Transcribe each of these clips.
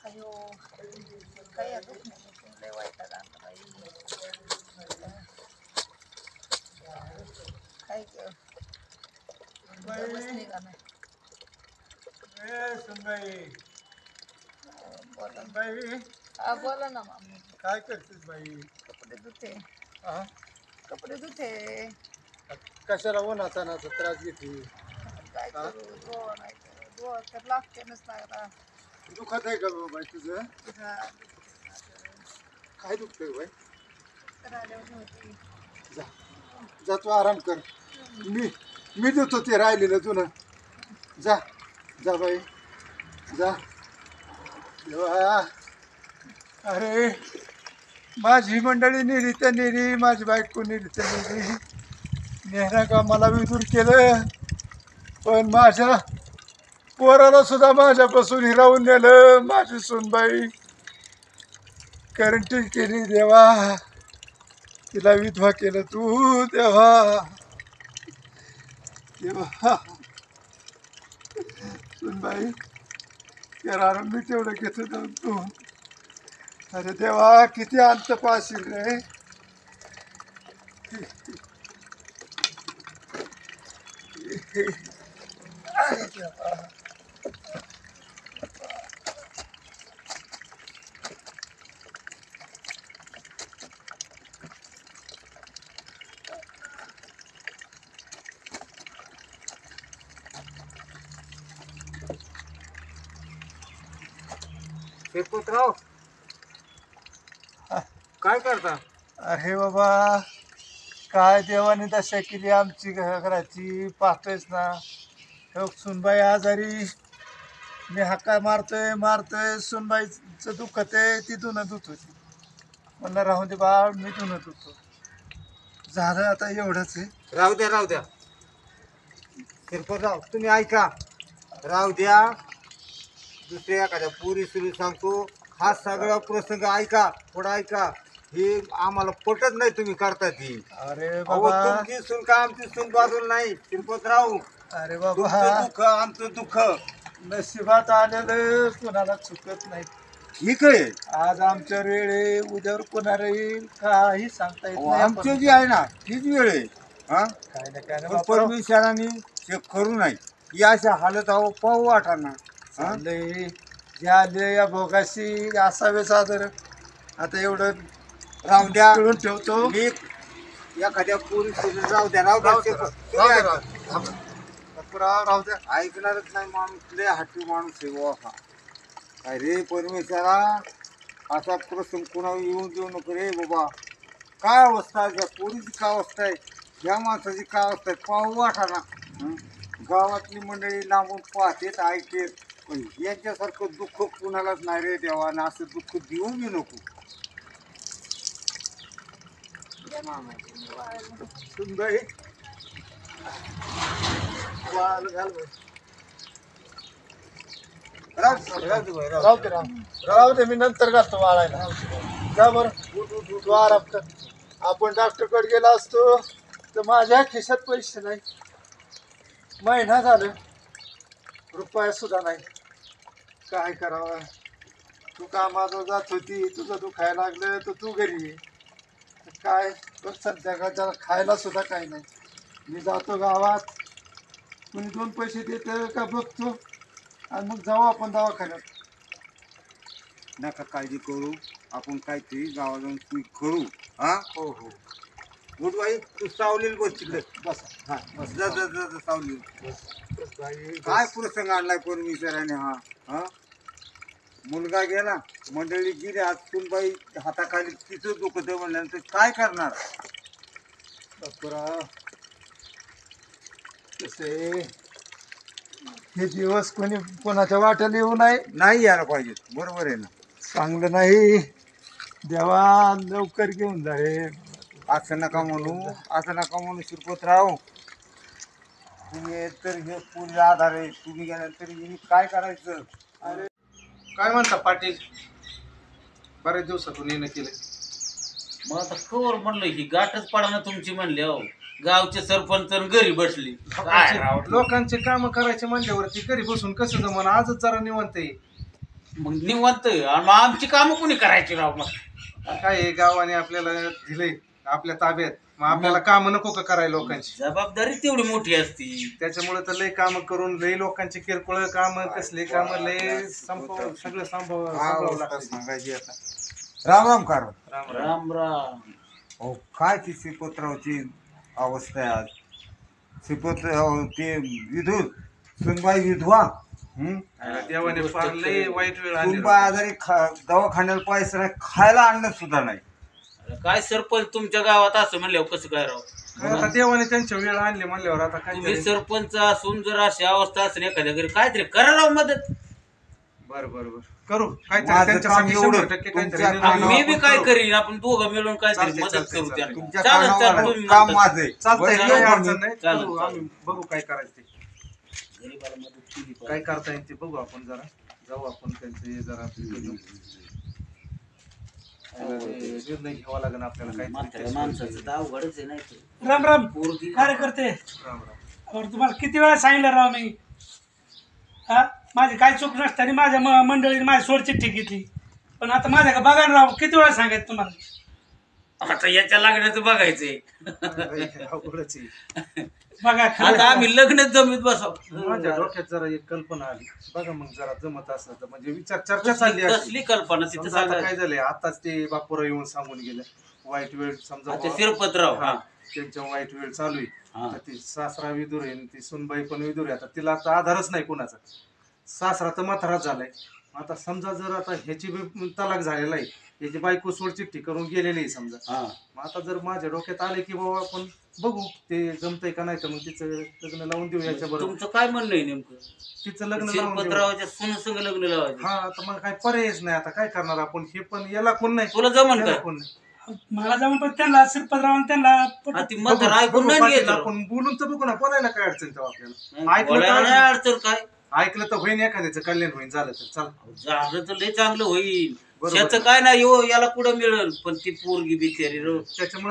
अयो काही दुख नाही लय वाईट आता बाई काय बस निघा नाही सुनबाई बोला बाई हा बोला ना मामी काय करतेस बाई? कपडे धुते हा कपडे धुते कशाला उन्हातानाचा त्रास घेते? काय करू धुवा नाही धुवा तर लागतेच लागला दुखत आहे का बाई तुझं? काय दुखतंय बाई? तर आल्यावर होती जा जा तू आराम कर. मी देतो ते राहिलेलं तुला. जा जा बाई जा. देवा अरे माझी मंडळी नेली तर नेली, माझी बायको नेली तर नेली. नेहरा का मला विदूर केलं, पण माझ्या पोराला सुद्धा माझ्यापासून हिरावून नेलं. माझी सुनबाई करंटी केली देवा, तिला विधवा केलं तू देवा. देवा सुनबाई करार मी तेवढं घेतो जाऊन तू. अरे देवा किती अंत पाशील रे. अरे देवा शेतपतराव काय करता? अरे बाबा काय देवाने दशा केली आमची घराची पाहतोयच ना. सुनबाई आजारी, मी हाका मारतोय सुनबाईचं दुखत आहे, ती धुणं धुत होती. म्हणलं राहू दे बाळ मी धुणं धुतो. झालं आता एवढंच आहे. राहू द्या शेतपतराव तुम्ही ऐका, राहू द्या. दुसऱ्या एखाद्या पुरी सुरू सांगतो. हा सगळा प्रसंग ऐका, थोडा ऐका. हे आम्हाला पटत नाही तुम्ही करता ती. अरे अहो बाबा तुमची सून का आमची सून बाजूला नाही शिरपतराव. अरे तुमचं बाबा दुःख आमचं दुःख नशिबात आलेलं कोणाला चुकत नाही. ठीक आहे. आज आमच्या वेळ आहे, उद्यावर कोणाला येईल काही सांगता येत अहो, नाही. आमची जी आहे ना तीच वेळ आहे. हा काय ना काय ना पण बापा, परमेश्वराने चेक करू नाही ही अशा हालत अहो पाहू वाटाना. चाललंय जे आले या भोगाशी असावे सादर. आता एवढं राहू द्या. करून ठेवतो. मी एखाद्या पुरी सुरू राहू द्या राहू राहू द्या. द्या, तुम्ही ऐका. राहू द्या. ऐकणारच नाही माणूस, लय हट्टी माणूस आहे बुवा हा. अरे परमेश्वरा असा प्रसंग कुणा येऊन देऊ नको रे बाबा. काय अवस्था आहे, त्या पोरीची काय अवस्था आहे, ह्या माणसाची काय अवस्था आहे पाहू वाटाना. गावातली मंडळी लांबून पाहतेत ऐकतेत, पण यांच्यासारखं दुःख कुणालाच नाही रे देवानं. असं दुःख देऊ बी नको. सुनबाई वाल घाल बाई. राहू दे राहू दे, मी नंतर घालतो वाळायला. जा बरं तू आराम कर. आपण डॉक्टरकडे गेला असतो तर माझ्या खिशात पैसे नाही. महिना झालं रुपया सुद्धा नाही. काय करावं. तू कामाला जात होती, तुझं दुखायला लागलं तर तू घरी ये. काय बघ संध्याकाळच्या खायला सुद्धा काही नाही. मी जातो गावात, कुणी दोन पैसे देतं का बघतो आणि मग जाऊ आपण दवाखान्यात. नका काळजी करू, आपण काहीतरी गावात जाऊन तुम्ही करू. हा हो हो गुड बाई तू सावलील बस तिकडे. बस. हा बस जा जा जा जा सावलील. बाई काय प्रसंग आणलाय परमेश्वराने हा. हा मुलगा गेला, मंडळी गेली, आज सुनबाई हाताखाली तिचं दुखत म्हणल्यानंतर काय करणार. बापरा कसे हे दिवस कोणी कोणाच्या वाट्याला येऊ नये. नाही यायला पाहिजे. बरोबर आहे ना. चांगलं नाही. देवा लवकर घेऊन जा रे. असं नका म्हणू, असं नका म्हणू शिरपतराव. तुम्ही तर हे पूर्ण आधार आहे. तुम्ही गेल्यानंतर मी काय करायचं. अरे काय म्हणता पाटील, बऱ्याच दिवसातून येणं केलं. मग आता कवर म्हणलं ही गाठच पडा ना तुमची म्हणले. हो गावचे सरपंच घरी बसली. काय राव. लोकांचे काम करायचे म्हणल्यावरती घरी बसून कसं जमन. आजच जरा निवंत आहे. मग निवंत आणि मग आमची कामं कोणी करायची राव मग? काय आहे, गावाने आपल्याला दिलंय आपल्या ताब्यात, मग आपल्याला काम नको का करायला लोकांची? जबाबदारी तेवढी मोठी असती. त्याच्यामुळे तर लय काम करून लय लोकांची किरकोळ काम कसले काम लय सगळं सांभाळावं लागतं. सांगायची आता राम राम कारण राम राम. राम राम. अहो काय ती श्रीपतरावची अवस्था आहे आज. श्रीपतराव ते विधूत सुनबाई विधवा देवाने फार लय वाईट वेळ आणली. सुनबाई आजारी दवाखान्याला पैसा नाही, खायला आणणं सुद्धा नाही. अरे काय सरपंच तुमच्या गावात असं म्हणल्यावर कसं काय राव? आता देवाने त्यांच्या वेळ आणली म्हणल्यावर आता काय तुम्ही तरी. सरपंच असून जर अशी अवस्था असेल एखाद्या घरी काहीतरी करा राव मदत. बरं बरं बरं करू काहीतरी माझं त्यांच्यासाठी काम एवढं. 100% काहीतरी तुमच्या निर्णय घेऊ. मी बी काय करीन, आपण दोघं मिळून काहीतरी चालतंय, मदत चालतंय, करू चालतंय. त्यांना. तुमच्या चालेल चालेल, कानावर तुम्ही काम म्हणता. माझं आहे. चालतंय बरं, काही येऊ अडचण आम्ही. नाही. चालेल, करू, चालेल. आम्ही बघू काय करायचं ते. गरीबाला मदत केली पाहिजे. काय करता येईल ते बघू आपण जरा जाऊ आपण त्यांचे जरा निर्णय घ्यावा लागेल आपल्याला म्हाताऱ्या काय. माणसाचं तर अवघडच आहे नाही तर. राम राम पोरगी कार्यकर्ते. राम राम. और तुम्हाला किती वेळा सांगितलं राव मी, हा माझी काय चूक नसताना माझ्या मंडळीने माझी सोड चिठ्ठी घेतली, पण आता माझ्या का बघा ना राव, किती वेळा सांगायचं तुम्हाला. आता याच्या लागण्याचं बघायचंय. अवघडच आहे. बघा आता खरं आम्ही लग्नच जमीत बसाव. माझ्या डोक्यात जरा एक कल्पना आली बघा, मग जरा जमत असलं तर म्हणजे चर्चा चालली अशी. कसली कल्पना तिथं समजा आता काय सांगायचं. झालंय, आताच ते बापूराव येऊन सांगून गेले वाईट वेळ समजा आता शिरपतराव हा, त्यांच्या वाईट वेळ चालू आहे. हा. आता ती सासरा विदूर आहे आणि ती सुनबाई पण विदूर आहे. आता तिला आता आधारच नाही कोणाचा. सासरा तर म्हाताराच झालाय. आता समजा जर आता ह्याची बी तलाक झालेला आहे, याची बायको सोड चिठ्ठी करून गेलेली आहे समजा. हा. मग आता जर माझ्या डोक्यात आले की बाबा आपण बघू ते जमतंय का नाही, तर मग तिचं लग्न लावून देऊ याच्या बरोबर. तुमचं काय म्हणणं आहे नेमकं? तिचं लग्न लावून देऊ. शिरपतरावाच्या सुन संग लग्न लावायचं. हा आता मग काय पर्यायच नाही. आता काय करणार आपण, हे पण याला कोण नाही, तुला जमन याला काय? कोण नाही. मला जाऊन पण त्यांना श्रीपतराव त्यांना हा, ती म्हातारा ऐकून बघू, नाही पाटील, घ्यायचं. आपण बोलून तर बघू ना, बोलायला काय अडचण तेव्हा आपल्याला. नाही, बोलायला नाही अडचण काय. ऐकलं तर होईन, एखाद्याचं कल्याण होईन. झालं तर चल. झालं तर लय चांगलं होईल. बरोबर. त्याचं काय नाही हो, याला पुढं मिळेल, पण ती पोरगी बिचारी रो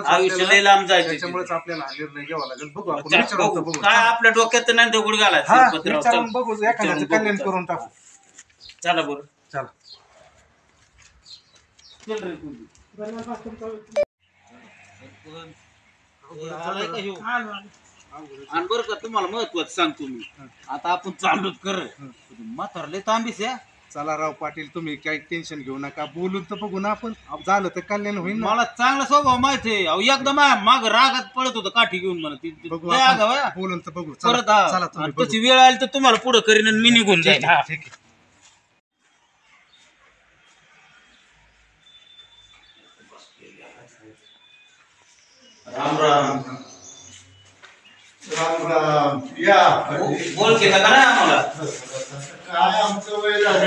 आयुष्य लय लांब जायचं. त्याच्यामुळेच आपल्याला हा निर्णय घ्यावा लागेल. बघू आपण, चल, विचारून तर बघू. बघू. काय आपल्या डोक्यात तर नाही दगड घालायचं. हा, शिरपतराव, विचारून चल. बघू, एखाद्याचं विचारून कल्याण बघू. करून टाकू. चला बरं. चला. चल रे तू. आलाय का ह्यो? आणि बरं का तुम्हाला महत्वाचं सांगतो मी, आता आपण चालूच कर. म्हातारा लय तांबीस आहे. चला राव पाटील, तुम्ही काही टेन्शन घेऊ नका. बोलून तर बघू ना आपण, झालं तर कल्याण होईल ना. मला चांगला स्वभाव माहिती आहे. अहो एकदा माग रागात पडत होतं काठी घेऊन मला ती बघू लय आपण, आगाऊ आहे. बोलून तर बघू. परत चला हा. चला तुम्ही आणि बघू. तशी वेळ आली तर तुम्हाला पुढे करीन आणि मी निघून जाईल. हा. ठीक आहे. राम राम. राम राम या. बोल केला का नाही आम्हाला? काय आमचं वय झालं.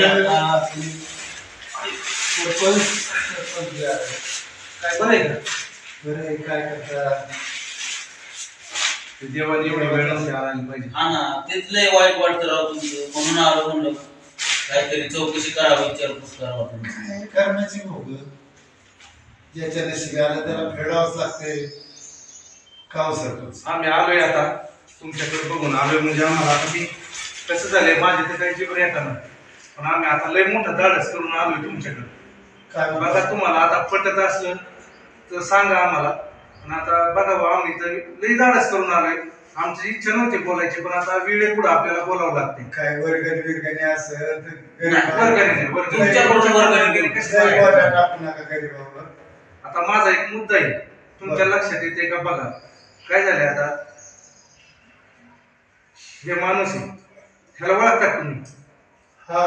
काय बरं आहे का? बरं आहे, काय करता. ते देवाने एवढा वेळ नसते आणायला पाहिजे. हा ना, तेच लय वाईट वाटतं राव तुमचं. म्हणून आलो म्हणलं काहीतरी चौकशी करावी, विचारपूस करावा तुम्ही. काय करण्याची भोग, ज्याच्या नशिबाला त्याला फेडावंच लागते. काव सरपंच आम्ही आलोय आता तुमच्याकडे बघून आलोय. म्हणजे आम्हाला आता ती कसं झालंय, माझे तर काही जीवन येताना, पण आम्ही आता लय मोठं धाडस करून आलोय तुमच्याकडे. काय बघा, तुम्हाला आता पटत असलं तर सांगा आम्हाला. पण आता बघा भाऊ, आम्ही तर लय धाडस करून आलोय. आमची इच्छा नव्हती बोलायची, पण आता वेळे पुढे आपल्याला बोलावं लागते. काय वर्गणी बिरगणी असं वर्गणी नाही, वर्गणी. तुमच्याकडून वर्गणी घेऊ. कसं आहे? टाकू नका गरीबावर. आता माझा एक मुद्दा आहे, तुमच्या लक्षात येते का बघा. काय झालंय आता, जे माणूस आहे ह्याला ओळखतात तुम्ही? हा,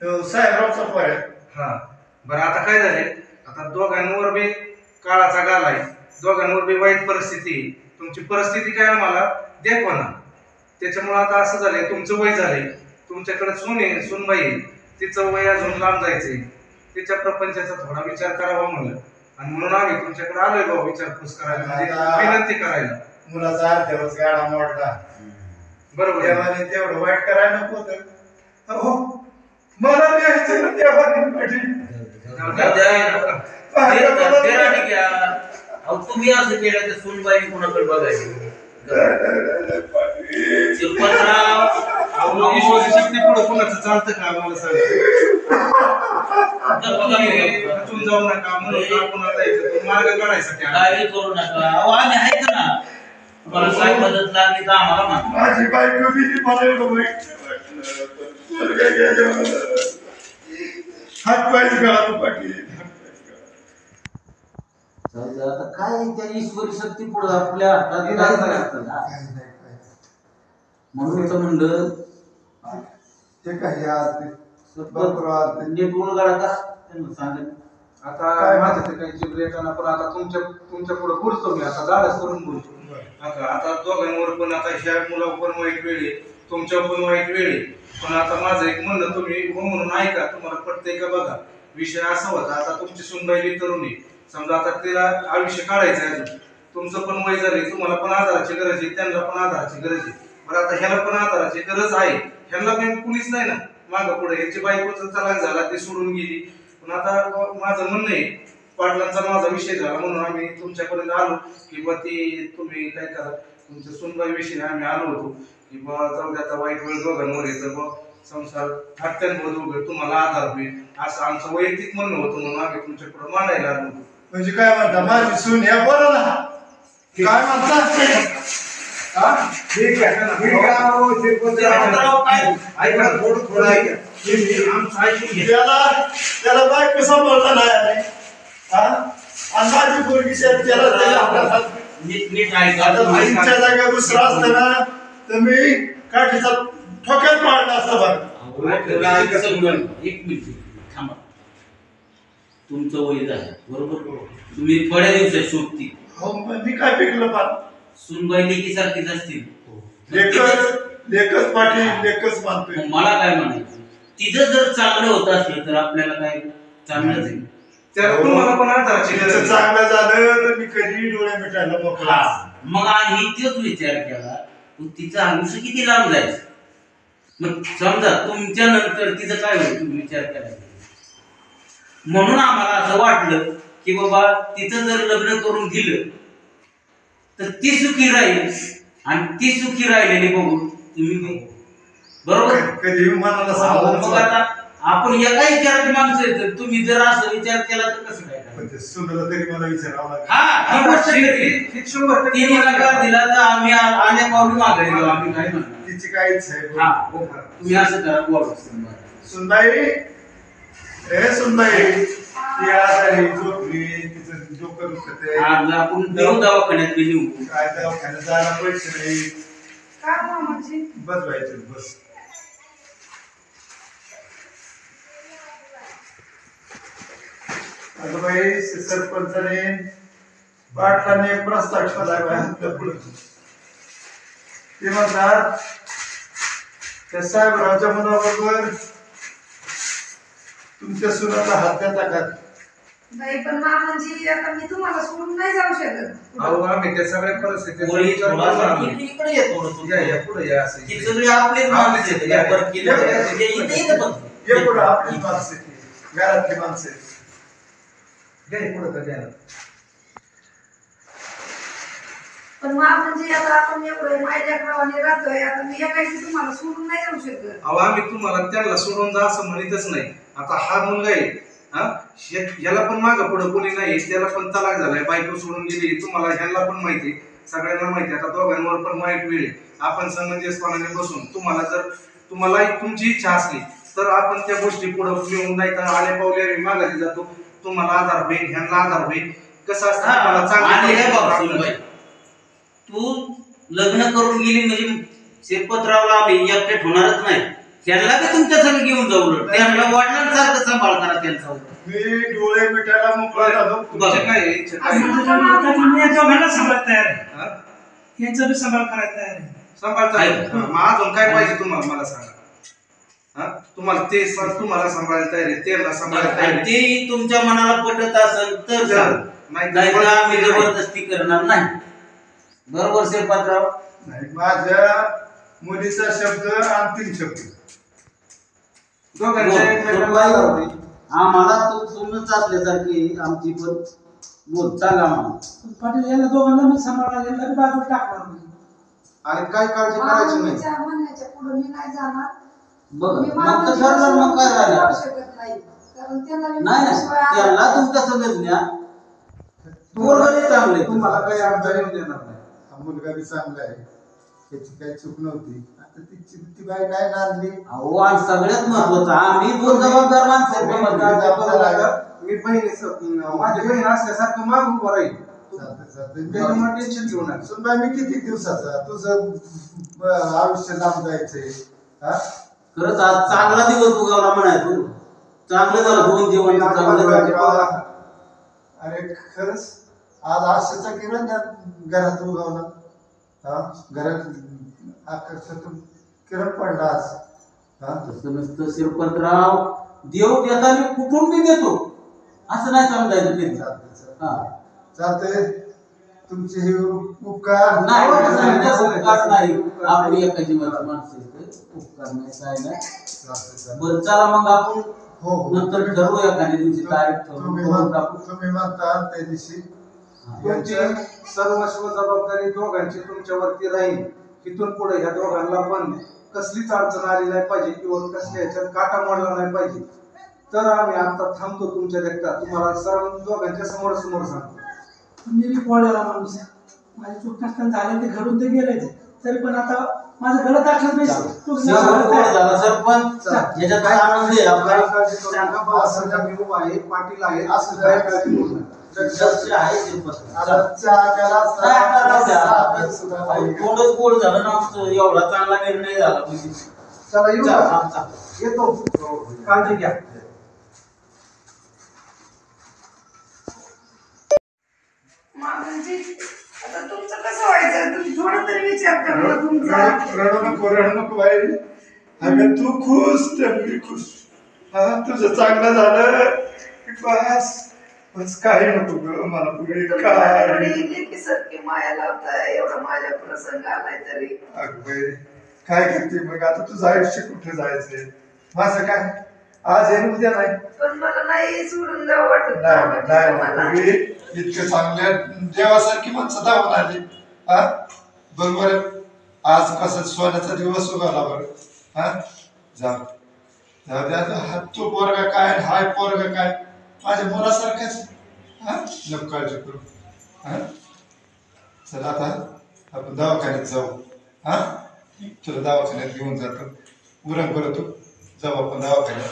तो साहेबरावचा पोर आहे. हा, बरं आता काय झाले, आता दोघांवर बी काळाचा गाल आहे, दोघांवर बी वाईट परिस्थिती आहे. तुमची परिस्थिती काय आम्हाला देखवा ना. त्याच्यामुळे आता असं झालंय, तुमचं वय झालंय, तुमच्याकडे सुनबाई आहे, तिचं वय अजून लांब जायचंय. तिच्या प्रपंचाचा थोडा विचार करावा म्हणलं, आणि म्हणून आम्ही तुमच्याकडे आलोय भाऊ विचारपूस करायला, म्हणजे विनंती करायला. मुलाचा अर्ध्यावच गाडा मोडला. बरोबर आहे. देवाने तेवढं वाईट करायला नको होतं. अहो, मला द्यायचं ना देवाने पाटील. तुम्ही असं केलं तर सुनबाई कोणाकडे बघायची? शिरपतराव, अहो, ईश्वरी शक्ती पुढे कोणाचं चालतं का मला सांगा. खचून जाऊ नका म्हणून आपण आता याच्यातून मार्ग काढायसाठी आलो. काही करू नका. अहो, आम्ही आहेत ना. तुम्हाला काय मदत लागली तर आम्हाला म्हणा. माझी बायको बिली मला एवढं वाईट वाटलं. पोरगा गेल्यावर हात पाय गळाला पाटील. जाऊ दे, आता काय त्या ईश्वरी शक्ती पुढे आपल्या हातात काहीच नसतं ना. म्हणून तर म्हणलं ते काही आज नीट उलगडा करा त्यांना सांगेल. आता काय माझं ते काही जिबरी येताना पण आता तुमच्या पुढे बोलतो मी आता धाडस करून बोलतो. आता दोघांवर पण आता ह्या मुलावर पण वाईट वेळ आहे, तुमच्यावर पण वाईट वेळ आहे. पण आता माझं एक म्हणणं तुम्ही हो म्हणून ऐका, तुम्हाला पटतंय का बघा. विषय असा होता, आता तुमची सुनबाई तरुणी समजा आता तिला आयुष्य काढायचं आहे अजून, तुमचं पण वय झालंय, तुम्हाला पण आधाराची गरज आहे, त्यांना पण आधाराची गरज आहे. पण आता ह्याला पण आधाराची गरज आहे. ह्यांना पण कुणीच नाही ना मागं पुढे. ह्याची बायकोचा तलाक झाला, ती सोडून गेली. पण आता माझं म्हणणं आहे, पाटलांचा माझा विषय झाला म्हणून आम्ही तुमच्यापर्यंत आलो की बा ती तुम्ही काय करा, तुमच्या सुनबाई विषयी आम्ही आलो होतो की बा जाऊ दे आता वाईट वेळ दोघांवर येतं, बा संसार हत्यांवर तुम्हाला आधार होईल असं आमचं वैयक्तिक म्हणणं होतं म्हणून आम्ही तुमच्या पुढे मांडायला आलो होतो. म्हणजे काय म्हणता माझी सून ह्या बरं ना काय म्हणता. ठीक आहे ना, ठीक आहे. अहो, ऐका थोडं ऐका. आमचं ऐकून घ्या. त्याला बायको सांभाळता नाही आले. आणि माझी पोरगी त्याला नीट ऐका. आता तुमच्या जागा दुसरा असतं ना तर मी काठीचा ठोक्यात पाडला असतं बघा. एक मिनिट थांबा. तुमचं वय झालं बरोबर, तुम्ही थोड्या दिवसात शोधतील. हो मी काय पिकलं पार सुनबाई लेकी सारखीच असतील. लेखच पाटील लेखच मानतोय. मग मला काय म्हणायचं, तिचं जर चांगलं होत असलं तर आपल्याला काय चांगलंच आहे. त्याला तुम्हाला पण आधाराची गरज आहे. चांगलं झालं तर मी कधी डोळे मिटायला मोकळा. हा, मग आम्ही तोच विचार केला, तिचं आयुष्य किती लांब जायचं. मग समजा तुमच्या नंतर तिचं काय होईल तुम्ही विचार करायचा. म्हणून आम्हाला असं वाटलं की बाबा तिचं जर लग्न करून दिलं तर ती सुखी राहील आणि ती सुखी राहिलेली बघून तुम्ही बरोबर. कधी मनाला मग सांभाळून आता आपण एका विचाराची माणसं आहेत, तर तुम्ही जर असं विचार केला तर कसं काय करायचं? सुनाला तरी मला विचारावं लागेल. हा, ही गोष्ट खरी. तिने नकार दिला तर आम्ही आल्या पावली माघारी जाऊ. आम्ही काय म्हणणार, तिची काय इच्छा आहे. हा तुम्ही असं करा बोला. सुनबाई हे सुनबाई ती आजारी झोपली, तिचं डोकं दुखत आहे. आज आपण देऊ दवाखान्यात गेली होती. काय दवाखान्यात जायला पैसे नाही. काय मामाची बस व्हायचं बस. अगं बाई सरपंचाने पाटलाने एक प्रस्ताव ठेवला पुढे. ते म्हणतात त्या साहेबरावच्या मुलाबरोबर तुमच्या सुनाला हातात टाका. नाही पण मामाची आता मी तुम्हाला सोडून नाही जाऊ शकत. अहो आम्ही त्या सगळ्या परिस्थितीचा पोरी विचार करून थोडासा आलो. इकडे ये थोडं. या पुढे या असं ती सगळी आपलीच माणसं आहेत. या बरं केलं तर इथे इथं बघ. हे पुढं आपली माणसं आहेत, घरातली माणसं आहेत. घ्या पुढे का द्या. पण मामाची आता आपण एवढं माझ्या गावाने राहतोय, आता मी एकाची तुम्हाला सोडून नाही जाऊ शकत. अहो आम्ही तुम्हाला त्यांना सोडून जा असं म्हणतच नाही. आता हा मुलगा आहे, हा याला पण मागं पुढे कोणी नाही, त्याला पण तलाक झालाय, बायको सोडून गेली, तुम्हाला ह्यांना पण माहिती, सगळ्यांना माहिती. आता दोघांवर पण वाईट वेळ आहे. आपण समंजसपणाने बसून तुम्हाला तुमची इच्छा असली तर आपण त्या गोष्टी पुढे घेऊन नाही तर आले पावले आम्ही माघारी जातो. तुम्हाला आधार होईल, ह्यांना आधार होईल. कसं असतं तुम्हाला आणि हे बघ चांगलं सुनबाई, तू लग्न करून गेली म्हणजे शिरपतरावला आम्ही एकटे ठेवणारच नाही. त्यांना बी तुमच्या संग घेऊन जाऊ. त्यांना वडिलांसारखं सांभाळ करा त्यांचा. मी डोळे मिटायला मोकळा झालो. तुमची काय इच्छा काय? मी दोघांना सांभाळ तयार आहे. हा? यांचा बी सांभाळ करायला तयार आहे. सांभाळता आहे. मग अजून काय पाहिजे तुम्हाला मला सांगा. हा तुम्हाला तुम्हाला सांभाळायला तयार आहे, त्यांना सांभाळायला तयार आहे. ते तुमच्या मनाला पटत असेल तर सांग. नाही नाही तर आम्ही जबरदस्ती करणार नाही. बरोबर शिरपतराव. नाही माझ्या मुलीचा शब्द अंतिम शब्द. दोघांच्या एकमेकांना आम्हाला तो सोनच असल्यासारखी आमची पण बोल सांगा आम्हाला. पाटील यांना दोघांना मी सांभाळणार, यांना बी बाजूला टाकणार नाही. आणि काय काळजी करायची नाही. मामांच्या म्हणण्याच्या पुढे मी नाही जाणार. बघ मी मग तर ठरलं मग काय जाऊ झालं शकत नाही कारण त्यांना मी नाही म्हणल्याशिवाय नाही त्याला तुमच्या सगळ्याच न्या पोरगं चांगले तुम्हाला काही अडचण येऊन देणार नाही. हा मुलगा बी चांगला आहे, त्याची काही चूक नव्हती. आता ती बाई काय नांदली. अहो आणि सगळ्यात महत्वाचं आम्ही दोन जबाबदार माणसं आहेत तुम्ही तुम्हाला. काळजी करू नका. मी माझी बहीण असल्यासारखं माग उभं राहील. त्याच्यामुळे टेन्शन घेऊ नका. सुनबाई मी किती दिवसाचा तुझं आयुष्य लांब जायचंय. हा खरंच आज चांगला दिवस उगवला म्हणायचो. चांगलं झालं दोन जीवन चांगलं झालं. अरे खरंच आज आशेचा किरण त्या घरात उगवला. हा घरात आकर्षक किरण पडला आज. हा तसं नसतं शिरपतराव. देव देताना कुठून बी देतो असं नाही समजायचं कधी. हा चालतंय तुमचे हे उपकार नाही उपकार नाही. आपली एका जीवाची माणसं आहेत. उपकार नाही काय नाही. चालतंय. बरं चला मग आपण हो हो नंतर ठरवू एखाद्या दिवशी तारीख तुम्ही ठरवून टाकू. तुम्ही म्हणता त्या दिवशी तुमची सर्वस्व जबाबदारी दोघांची तुमच्यावरती राहील. इथून पुढे ह्या दोघांना पण कसलीच अडचण आली नाही पाहिजे किंवा कसल्या ह्याच्यात काटा मोडला नाही पाहिजे. तर आम्ही आता थांबतो तुमच्या देखता. तुम्हाला सर्व दोघांच्या समोर समोर सांगतो. मी बी पोळ्याला माणूस आहे. माझी चूक नसताना झालं ते घडून ते गेले तरी पण आता माझं गलत आठवत नाही. चूक शेवट झाला सरपंच याच्यात काय आनंद आहे आपला. काही काळजी करू नका. बाळासाहेब मी उभा आहे, पाटील आहेत, असं काही काळजी करू नका. लक्ष आहे शिरपतराव. आता चहा प्यायला काय करावं द्या. चहा सुद्धा नाही. गोडच गोड झालं ना आमचं. एवढा चांगला निर्णय झाला म्हणजे. चला येऊ चला, का? चला. येतो. काळजी घ्या. मामांची आता तुमचं कसं व्हायचं तुम्ही थोडा तरी विचार करा तुमचा. रडू नको बाई. अगं तू खुश तर मी खुश. हा तुझं चांगलं झालं की बस काही नको ग मला पुढे काय. सारखी माया लावताय एवढा माझ्या प्रसंग आलाय तरी. अगं बाई काय करते मग आता तुझं आयुष्य कुठे जायचंय. माझं काय आज आहे उद्या नाही. पण मला नाही सोडून जावं वाटत. नाही इतकं चांगल्या देवासारखी माणसं धावून आली. हा बरोबर आज कसं सोन्याचा दिवस उगवला बरं. हा जाऊ द्या. हा तो पोरगा काय हाय पोरगा काय माझ्या मुलासारखाच. हा नको काळजी करू. हा चला आता आपण दवाखान्यात जाऊ. हा तुला दवाखान्यात घेऊन जातो. उरण करतो जाऊ आपण दवाखान्यात.